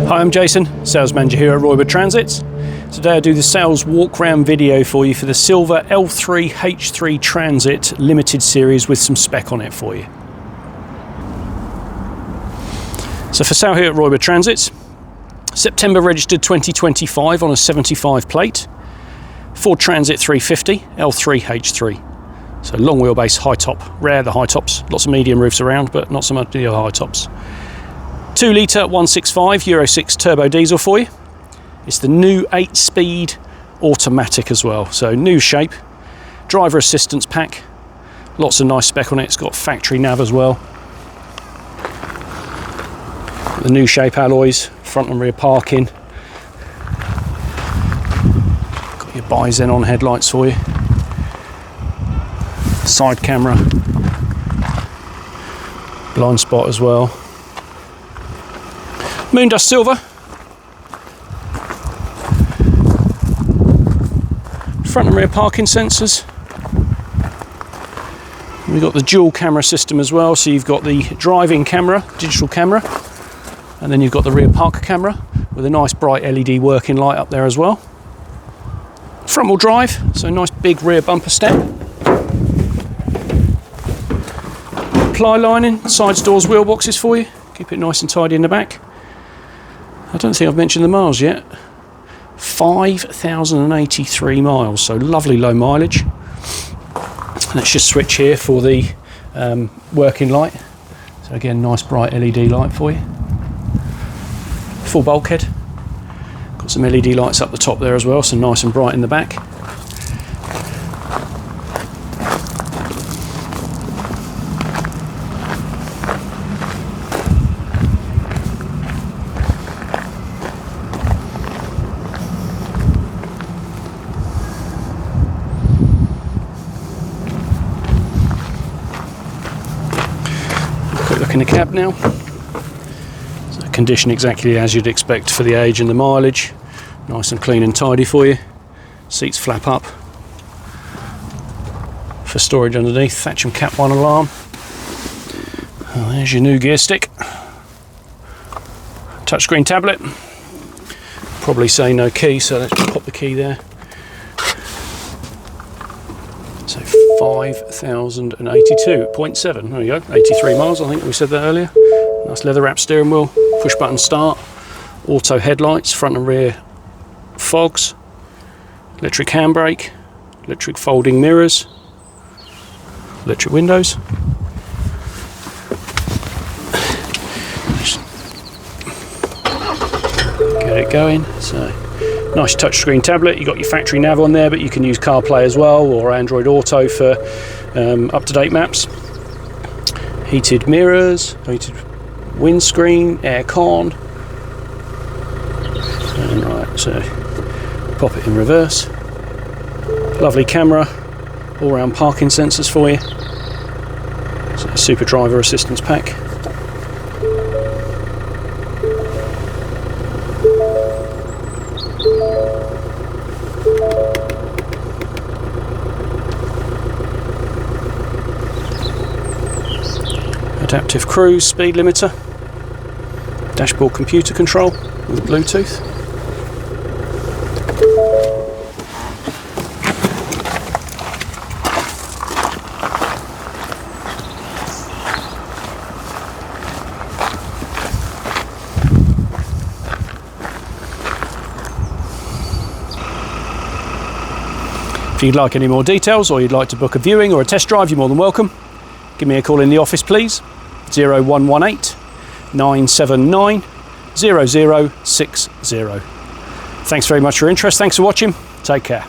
Hi, I'm Jason, sales manager here at Roywood Transits. Today I do the sales walk round video for you for the silver L3 H3 Transit limited series with some spec on it for you. So for sale here at Roywood Transits, September registered 2025 on a 75 plate, Ford Transit 350 L3 H3. So long wheelbase, high top, rare the high tops, lots of medium roofs around, but not so much the high tops. 2 litre 165 Euro 6 turbo diesel for you. It's the new 8-speed automatic as well, so new shape, driver assistance pack, lots of nice spec on it. It's got factory nav as well. The new shape alloys, front and rear parking. Got your bi-xenon headlights for you. Side camera, blind spot as well. Moondust silver. Front and rear parking sensors. We've got the dual camera system as well, so you've got the driving camera, digital camera, and then you've got the rear park camera with a nice bright LED working light up there as well. Front wheel drive, so nice big rear bumper step. Ply lining, sides, doors, wheel boxes for you. Keep it nice and tidy in the back. I don't think I've mentioned the miles yet. 5,083 miles, so lovely low mileage. Let's just switch here for the working light. So again, nice bright LED light for you. Full bulkhead. Got some LED lights up the top there as well, so nice and bright in the back. Quick look in the cab now. So condition exactly as you'd expect for the age and the mileage. Nice and clean and tidy for you. Seats flap up. For storage underneath, Thatcham Cat 1 alarm. Oh, there's your new gear stick. Touchscreen tablet. Probably say no key, so let's just pop the key there. So 5,082.7, there we go, 83 miles, I think we said that earlier. Nice leather wrap steering wheel, push button start, auto headlights, front and rear fogs, electric handbrake, electric folding mirrors, electric windows. Get it going, so nice touchscreen tablet. You've got your factory nav on there, but you can use CarPlay as well, or Android Auto for up-to-date maps. Heated mirrors, heated windscreen, aircon. And right, so pop it in reverse. Lovely camera, all-round parking sensors for you. So super driver assistance pack. Adaptive cruise, speed limiter, dashboard computer control with Bluetooth. If you'd like any more details, or you'd like to book a viewing or a test drive, you're more than welcome. Give me a call in the office, please. 0118 979 0060. Thanks very much for your interest. Thanks for watching. Take care.